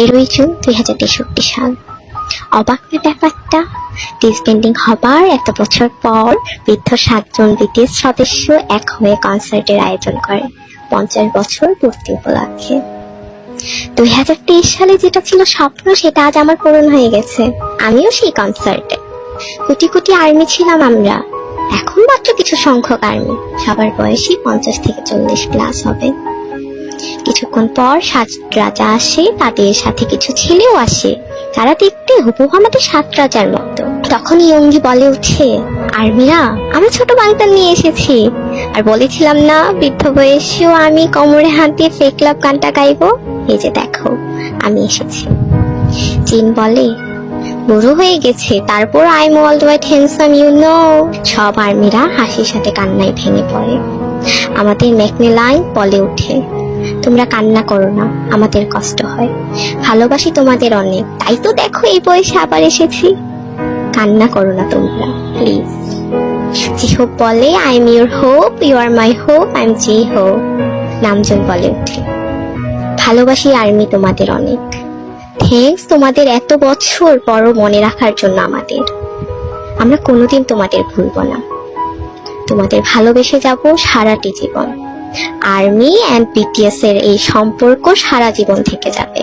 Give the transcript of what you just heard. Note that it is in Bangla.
13 জুন 2063 সাল। অবাক না ব্যাপারটা? ডিসব্যান্ডিং হবার এত বছর পর বৃদ্ধ 7 জন ব্রিটিশ সদস্য এক হয়ে কনসার্টের আয়োজন করে 50 বছর পূর্তি উপলক্ষে। 2023 সালে যেটা ছিল স্বপ্ন সেটা আজ আমার পূরণ হয়ে গেছে। আমিও সেই কনসার্টে। কোটি কোটি আর্মি ছিলাম আমরা, এখন মাত্র কিছু সংখ্যক আর্মি, সবার বয়সই 50 থেকে 40 প্লাস হবে। কিছুক্ষণ পর 7 রাজা আসে, তাদের সাথে কিছু ছেলেও আসে, তারা দেখতে হুবহু আমাদের 7 রাজার মতো। তখন ইয়ঙ্গি বলে উঠে, আর্মিরা আমরা ছোট বাংতান নিয়ে এসেছি, আর বলেছিলাম না বৃদ্ধ বয়সেও আমি কোমরে হাত দিয়ে ফেক লাভ গানটা গাইবো, এই যে দেখো আমি এসেছি। জিন বলে, বুড়ো হয়ে গেছে, তারপর I am alright handsome you know. সব আর্মিরা হাসির সাথে কান্নায় ভেঙে পড়ে। আমাদের ম্যাকনেলাইন বলে উঠে, তোমরা কান্না করো না, আমাদের কষ্ট হয়, ভালোবাসি তোমাদের অনেক, তাই তো দেখো এই বয়সে আবার এসেছি। কান্না করো না তোমরা প্লিজ। জি হোপ বলে, I am your hope, you are my hope, I am J hope. Namjoon বলে উঠে, ভালোবাসি আর্মি তোমাদের অনেক, থ্যাঙ্কস তোমাদের এত বছর পরও মনে রাখার জন্য আমাদের। আমরা কোনোদিন তোমাদের ভুলবো না, তোমাদের ভালোবেসে যাব সারাটি জীবন। আর্মি অ্যান্ড বিটিএস এর এই সম্পর্ক সারা জীবন থেকে যাবে।